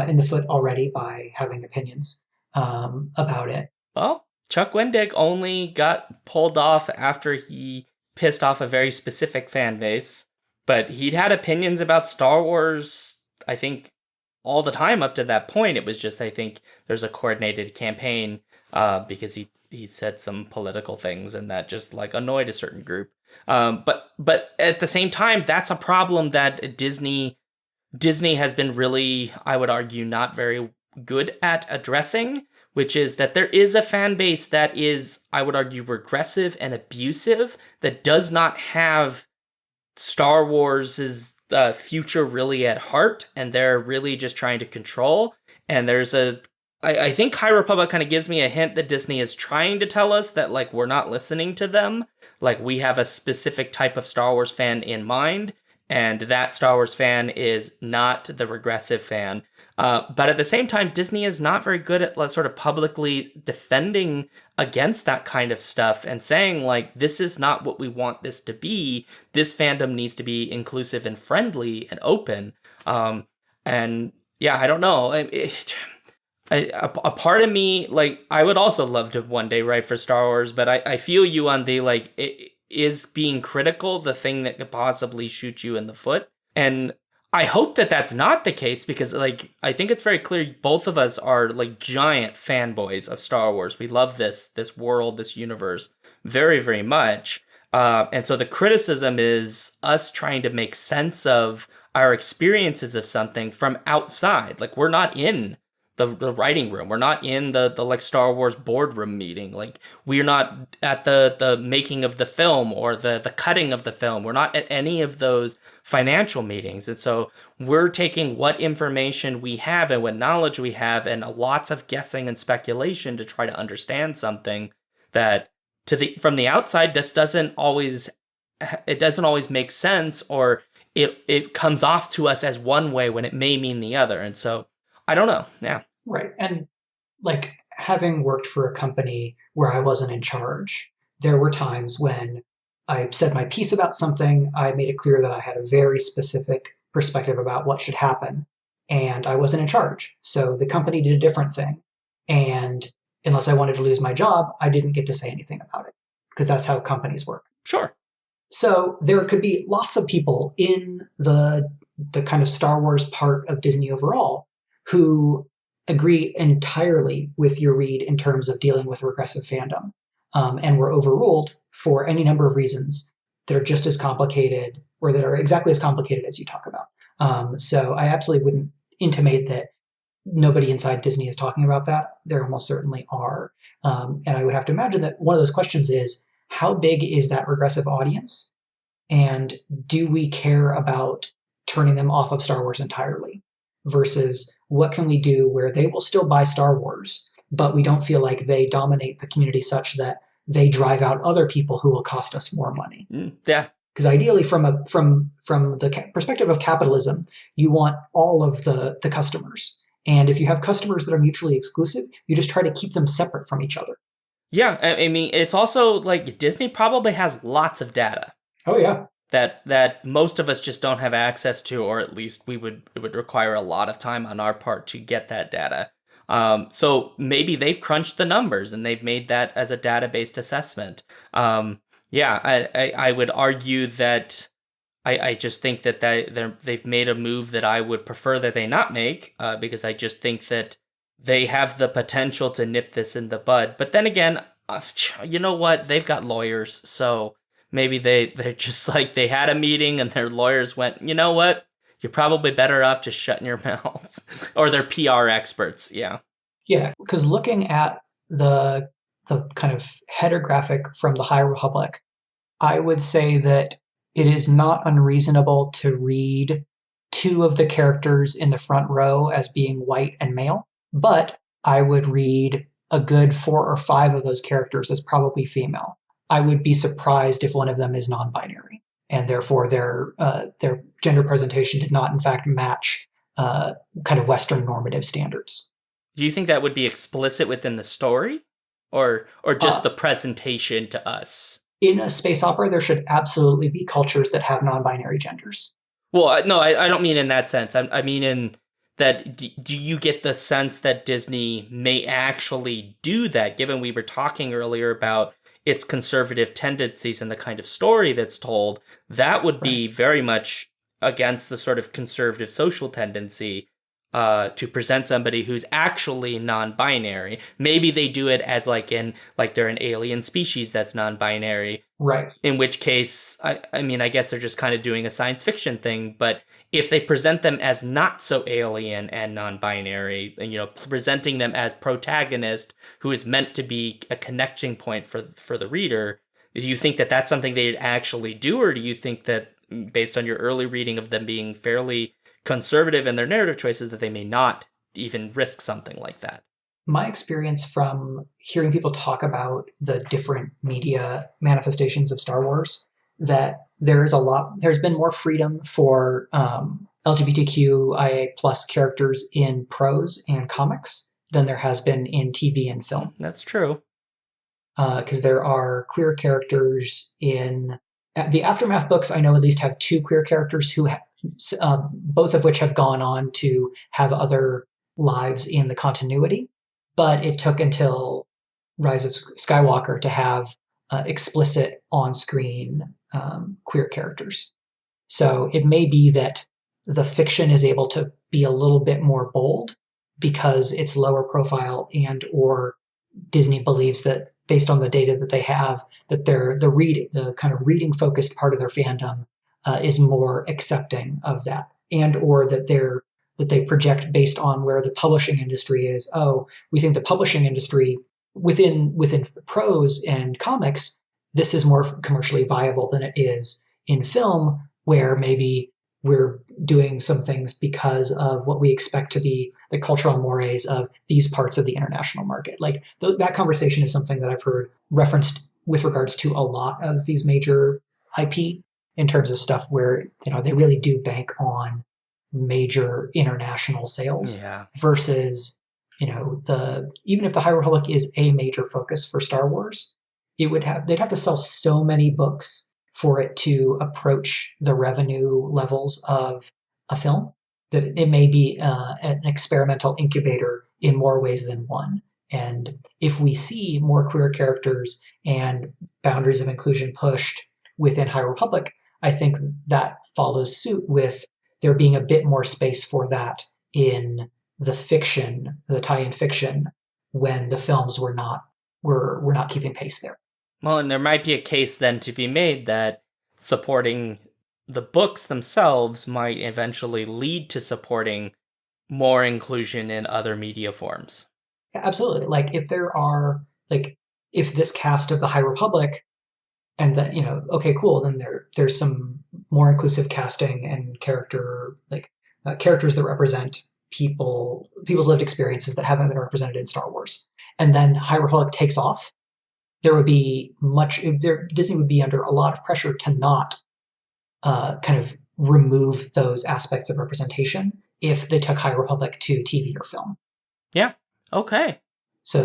in the foot already by having opinions about it. Well, Chuck Wendig only got pulled off after he pissed off a very specific fan base, but he'd had opinions about Star Wars, I think, all the time up to that point. It was just, I think, there's a coordinated campaign because he said some political things and that just like annoyed a certain group. But at the same time, that's a problem that Disney has been really, I would argue, not very good at addressing, which is that there is a fan base that is, I would argue, regressive and abusive, that does not have Star Wars' future really at heart, and they're really just trying to control. And there's I think High Republic kind of gives me a hint that Disney is trying to tell us that, like, we're not listening to them. Like, we have a specific type of Star Wars fan in mind, and that Star Wars fan is not the regressive fan. But at the same time, Disney is not very good at sort of publicly defending against that kind of stuff and saying, like, this is not what we want this to be. This fandom needs to be inclusive and friendly and open. And yeah, I don't know. A part of me, like, I would also love to one day write for Star Wars, but I feel you on the, like, is being critical the thing that could possibly shoot you in the foot? And I hope that that's not the case, because, like, I think it's very clear both of us are, like, giant fanboys of Star Wars. We love this world, this universe very, very much. And so the criticism is us trying to make sense of our experiences of something from outside. Like, we're not in the writing room. We're not in the like Star Wars boardroom meeting. Like, we're not at the making of the film or the cutting of the film. We're not at any of those financial meetings. And so we're taking what information we have and what knowledge we have and lots of guessing and speculation to try to understand something that from the outside just doesn't always make sense, or it comes off to us as one way when it may mean the other. And so I don't know. Yeah. Right. And like, having worked for a company where I wasn't in charge, there were times when I said my piece about something. I made it clear that I had a very specific perspective about what should happen, and I wasn't in charge. So the company did a different thing. And unless I wanted to lose my job, I didn't get to say anything about it, because that's how companies work. Sure. So there could be lots of people in the kind of Star Wars part of Disney overall who agree entirely with your read in terms of dealing with regressive fandom, and were overruled for any number of reasons that are just as complicated, or that are exactly as complicated as you talk about. So I absolutely wouldn't intimate that nobody inside Disney is talking about that. There almost certainly are. And I would have to imagine that one of those questions is, how big is that regressive audience? And do we care about turning them off of Star Wars entirely? Versus, what can we do where they will still buy Star Wars, but we don't feel like they dominate the community such that they drive out other people who will cost us more money? Yeah. Because ideally, from the perspective of capitalism, you want all of the customers. And if you have customers that are mutually exclusive, you just try to keep them separate from each other. Yeah. I mean, it's also like Disney probably has lots of data. Oh, yeah. That most of us just don't have access to, or at least it would require a lot of time on our part to get that data. So maybe they've crunched the numbers and they've made that as a data-based assessment. I would argue that I just think that they've made a move that I would prefer that they not make, because I just think that they have the potential to nip this in the bud. But then again, you know what? They've got lawyers, so maybe they're just like, they had a meeting and their lawyers went, you know what? You're probably better off just shutting your mouth. Or they're PR experts. Yeah. Yeah. Because looking at the kind of header graphic from the High Republic, I would say that it is not unreasonable to read two of the characters in the front row as being white and male, but I would read a good 4 or 5 of those characters as probably female. I would be surprised if one of them is non-binary, and therefore their gender presentation did not, in fact, match kind of Western normative standards. Do you think that would be explicit within the story, or just the presentation to us? In a space opera, there should absolutely be cultures that have non-binary genders. Well, no, I don't mean in that sense. I mean in that, do you get the sense that Disney may actually do that, given we were talking earlier about its conservative tendencies and the kind of story that's told? That would be very much against the sort of conservative social tendency to present somebody who's actually non-binary. Maybe they do it as like they're an alien species that's non-binary. Right. In which case, I mean, I guess they're just kind of doing a science fiction thing. But if they present them as not so alien and non-binary, and, you know, presenting them as protagonist who is meant to be a connecting point for the reader, do you think that that's something they'd actually do? Or do you think that, based on your early reading of them being fairly conservative in their narrative choices, that they may not even risk something like that? My experience from hearing people talk about the different media manifestations of Star Wars, that there's been more freedom for LGBTQIA plus characters in prose and comics than there has been in TV and film. That's true. Because there are queer characters in the Aftermath books. I know at least have 2 queer characters who both of which have gone on to have other lives in the continuity. But it took until Rise of Skywalker to have explicit on-screen queer characters. So it may be that the fiction is able to be a little bit more bold because it's lower profile, and or Disney believes that, based on the data that they have, that the kind of reading focused part of their fandom is more accepting of that, and or that they project based on where the publishing industry is. Oh, we think the publishing industry within prose and comics, this is more commercially viable than it is in film, where maybe we're doing some things because of what we expect to be the cultural mores of these parts of the international market. Like that conversation is something that I've heard referenced with regards to a lot of these major IP, in terms of stuff where, you know, they really do bank on major international sales versus, you know, even if the High Republic is a major focus for Star Wars, they'd have to sell so many books for it to approach the revenue levels of a film that it may be an experimental incubator in more ways than one. And if we see more queer characters and boundaries of inclusion pushed within High Republic, I think that follows suit with there being a bit more space for that in the fiction, the tie-in fiction, when the films were not keeping pace there. Well, and there might be a case then to be made that supporting the books themselves might eventually lead to supporting more inclusion in other media forms. Yeah, absolutely. Like if this cast of the High Republic, and that, you know, okay, cool, then there's some more inclusive casting and characters that represent people's lived experiences that haven't been represented in Star Wars. And then High Republic takes off. Disney would be under a lot of pressure to not kind of remove those aspects of representation if they took High Republic to TV or film. Yeah. Okay. So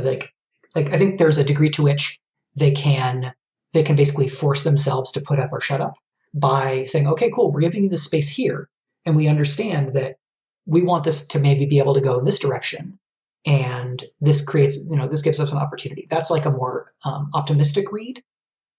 I think there's a degree to which they can basically force themselves to put up or shut up by saying, okay, cool, we're giving you this space here, and we understand that we want this to maybe be able to go in this direction, and this creates, you know, this gives us an opportunity. That's like a more optimistic read.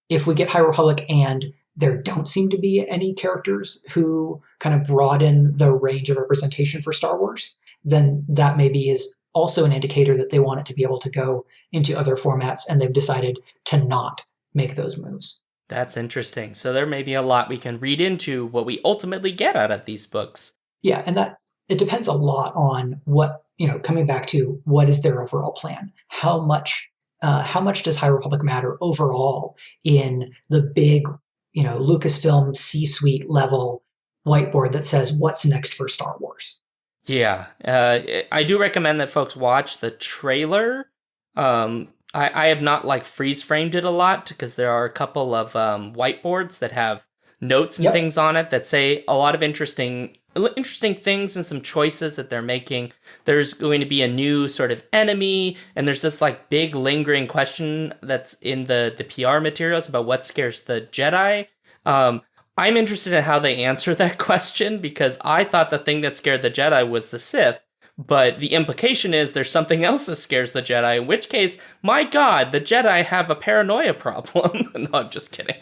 If we get High Republic and there don't seem to be any characters who kind of broaden the range of representation for Star Wars, then that maybe is also an indicator that they want it to be able to go into other formats, and they've decided to not make those moves. That's interesting. So there may be a lot we can read into what we ultimately get out of these books. Yeah, and that it depends a lot on what, you know, coming back to what is their overall plan. How much does High Republic matter overall in the big, you know, Lucasfilm C-suite level whiteboard that says what's next for Star Wars? Yeah, I do recommend that folks watch the trailer I have not like freeze framed it a lot because there are a couple of whiteboards that have notes and things on it that say a lot of interesting things and some choices that they're making. There's going to be a new sort of enemy, and there's this like big lingering question that's in the PR materials about what scares the Jedi. I'm interested in how they answer that question because I thought the thing that scared the Jedi was the Sith. But the implication is there's something else that scares the Jedi, in which case, my God, the Jedi have a paranoia problem. No, I'm just kidding.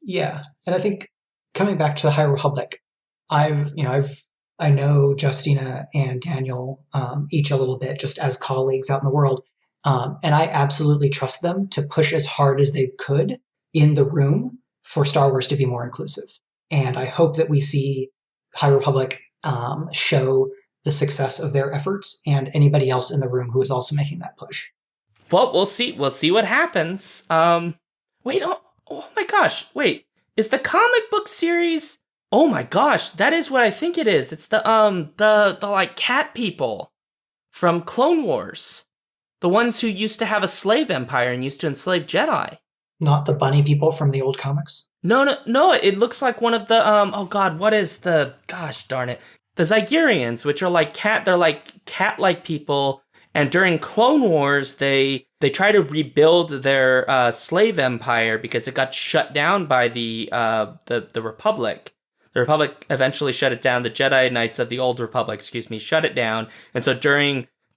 Yeah, and I think coming back to the High Republic, I know Justina and Daniel each a little bit just as colleagues out in the world, and I absolutely trust them to push as hard as they could in the room for Star Wars to be more inclusive. And I hope that we see High Republic show the success of their efforts and anybody else in the room who is also making that push. Well, we'll see. We'll see what happens. Wait, oh my gosh. Wait, is the comic book series? Oh my gosh, that is what I think it is. It's the like cat people from Clone Wars. The ones who used to have a slave empire and used to enslave Jedi. Not the bunny people from the old comics? No, it looks like one of the, oh god, what is the, gosh darn it. The Zygerians, which are like they're like cat-like people, and during Clone Wars, they try to rebuild their slave empire because it got shut down by the Republic. The Republic eventually shut it down. The Jedi Knights of the Old Republic, shut it down. And so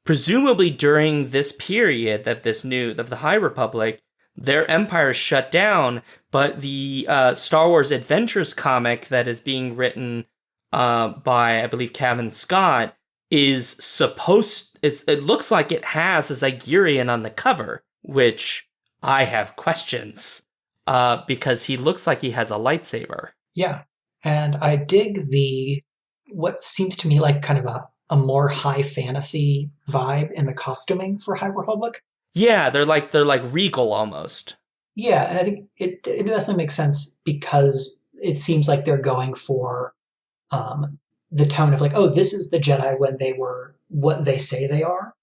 presumably during this period of the High Republic, their empire shut down. But the Star Wars Adventures comic that is being written by, I believe, Kevin Scott, it looks like it has a Zygerian on the cover, which I have questions, because he looks like he has a lightsaber. Yeah, and I dig what seems to me like kind of a more high fantasy vibe in the costuming for High Republic. Yeah, they're like regal almost. Yeah, and I think it definitely makes sense because it seems like they're going for the tone of like, oh, this is the Jedi when they were what they say they are.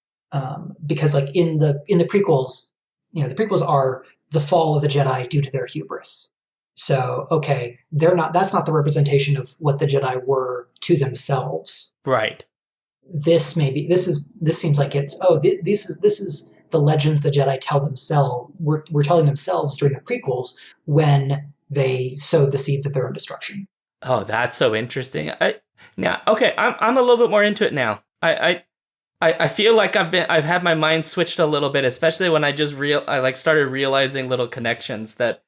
Because like in the prequels, the prequels are the fall of the Jedi due to their hubris. So, okay, that's not the representation of what the Jedi were to themselves. Right. This seems like it's, this is the legends the Jedi tell themselves. We're telling themselves during the prequels when they sowed the seeds of their own destruction. Oh, that's so interesting. I'm a little bit more into it now. I feel like I've had my mind switched a little bit, especially when I started realizing little connections that,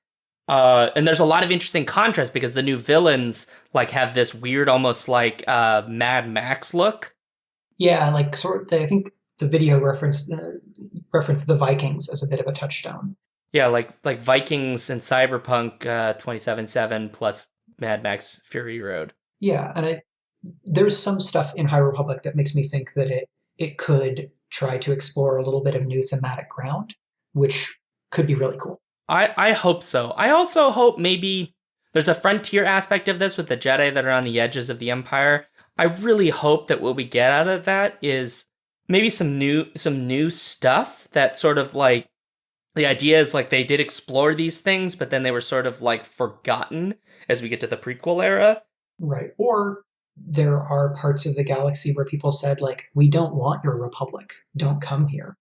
and there's a lot of interesting contrast because the new villains like have this weird, almost like Mad Max look. Yeah, like I think the video referenced the Vikings as a bit of a touchstone. Yeah, like Vikings and Cyberpunk 2077 plus Mad Max Fury Road. Yeah, and there's some stuff in High Republic that makes me think that it could try to explore a little bit of new thematic ground, which could be really cool. I hope so. I also hope maybe there's a frontier aspect of this with the Jedi that are on the edges of the Empire. I really hope that what we get out of that is maybe some new stuff that sort of like, the idea is like they did explore these things, but then they were sort of like forgotten as we get to the prequel era. Right. Or there are parts of the galaxy where people said, like, we don't want your republic. Don't come here.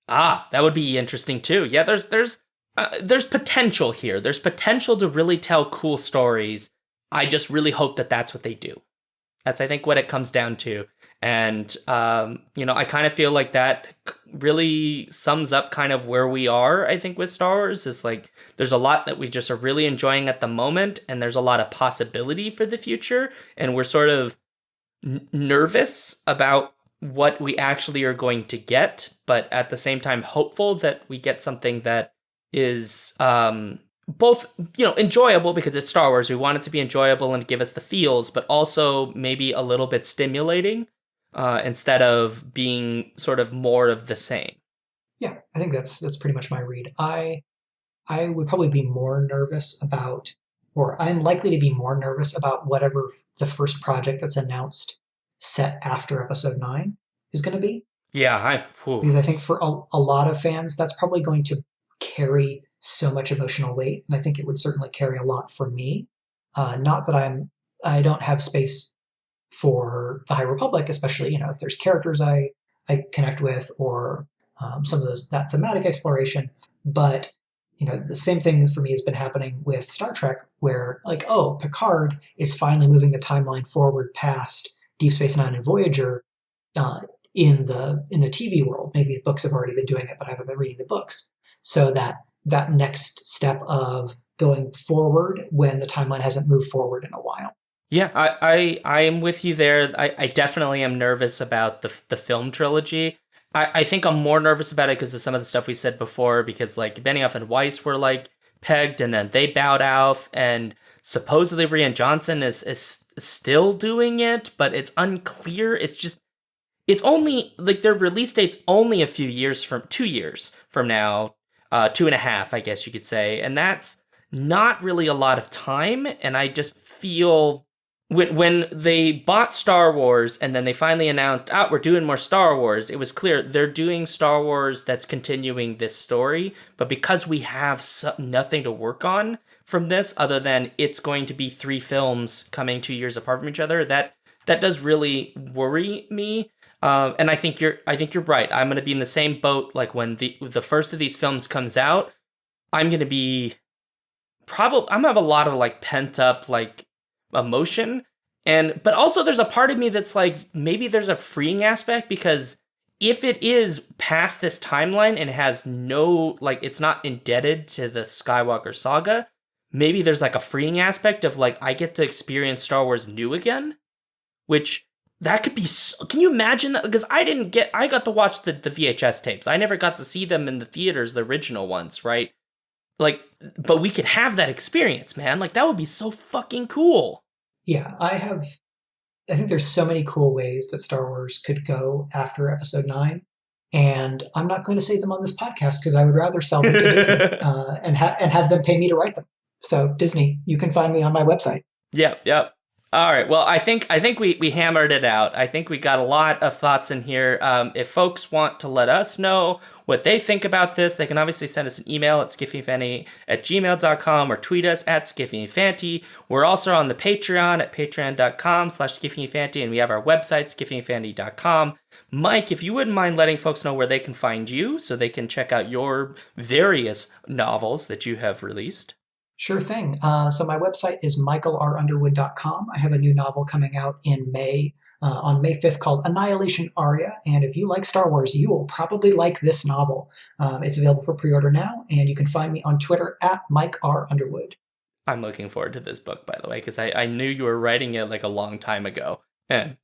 Ah, that would be interesting too. Yeah, there's potential here. There's potential to really tell cool stories. I just really hope that that's what they do. That's, I think, what it comes down to. And, I kind of feel like that really sums up kind of where we are, I think, with Star Wars. Is like, there's a lot that we just are really enjoying at the moment, and there's a lot of possibility for the future. And we're sort of nervous about what we actually are going to get, but at the same time, hopeful that we get something that is both, enjoyable because it's Star Wars. We want it to be enjoyable and give us the feels, but also maybe a little bit stimulating. Instead of being sort of more of the same. Yeah, I think that's pretty much my read. I would probably be more nervous about, or I'm likely to be more nervous about whatever the first project that's announced set after Episode 9 is going to be. Yeah, because I think for a lot of fans, that's probably going to carry so much emotional weight, and I think it would certainly carry a lot for me. Not that I don't have space for the High Republic, especially if there's characters I connect with, or some of that thematic exploration. But the same thing for me has been happening with Star Trek, where Picard is finally moving the timeline forward past Deep Space Nine and Voyager in the TV world. Maybe the books have already been doing it, but I haven't been reading the books. So that next step of going forward when the timeline hasn't moved forward in a while. Yeah, I am with you there. I definitely am nervous about the film trilogy. I think I'm more nervous about it because of some of the stuff we said before, because Benioff and Weiss were pegged and then they bowed out, and supposedly Rian Johnson is still doing it, but it's unclear. It's only their release date's only 2 years from now, 2.5, I guess you could say. And that's not really a lot of time. And I just feel when they bought Star Wars and then they finally announced, we're doing more Star Wars, it was clear they're doing Star Wars that's continuing this story. But because we have nothing to work on from this other than it's going to be 3 films coming 2 years apart from each other, that does really worry me. And I think you're right. I'm going to be in the same boat. When the first of these films comes out, I'm going to be I'm going to have a lot of pent up emotion. But also there's a part of me that's maybe there's a freeing aspect, because if it is past this timeline and has no, it's not indebted to the Skywalker saga, maybe there's a freeing aspect of I get to experience Star Wars new again, which that could be can you imagine that? Because I got to watch the VHS tapes. I never got to see them in the theaters, the original ones, right? But we could have that experience, man. That would be so fucking cool. Yeah, I think there's so many cool ways that Star Wars could go after Episode 9, and I'm not going to say them on this podcast because I would rather sell them to Disney and have them pay me to write them. So Disney, you can find me on my website. Yep. All right. Well, I think we hammered it out. I think we got a lot of thoughts in here. If folks want to let us know what they think about this, they can obviously send us an email at skiffyandfanty@gmail.com or tweet us at skiffyandfanty. We're also on the Patreon at patreon.com/skiffyandfanty, and we have our website, skiffyandfanty.com. Mike, if you wouldn't mind letting folks know where they can find you so they can check out your various novels that you have released. Sure thing. So my website is michaelrunderwood.com. I have a new novel coming out in May, on May 5th, called Annihilation Aria. And if you like Star Wars, you will probably like this novel. It's available for pre-order now, and you can find me on Twitter at MikeRUnderwood. I'm looking forward to this book, by the way, because I knew you were writing it a long time ago. And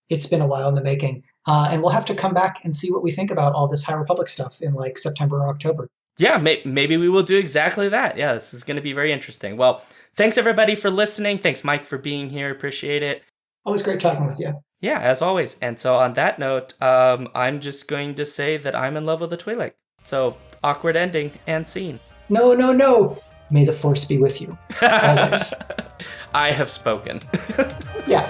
it's been a while in the making. And we'll have to come back and see what we think about all this High Republic stuff in September or October. Yeah, maybe we will do exactly that. Yeah, this is going to be very interesting. Well, thanks everybody for listening. Thanks, Mike, for being here. Appreciate it. Always great talking with you. Yeah, as always. And so on that note, I'm just going to say that I'm in love with the Twi'lek. So, awkward ending and scene. No. May the Force be with you. Always. I have spoken. Yeah.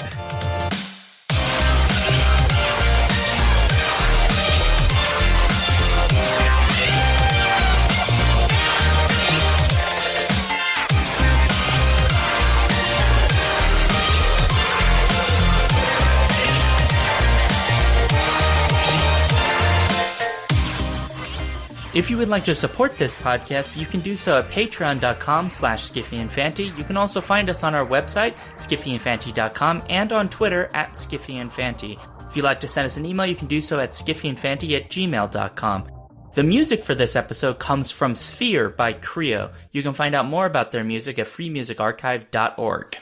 If you would like to support this podcast, you can do so at patreon.com/skiffyandfanty. You can also find us on our website, skiffyandfanty.com, and on Twitter at skiffyandfanty. If you'd like to send us an email, you can do so at skiffyandfanty@gmail.com. The music for this episode comes from Sphere by Creo. You can find out more about their music at freemusicarchive.org.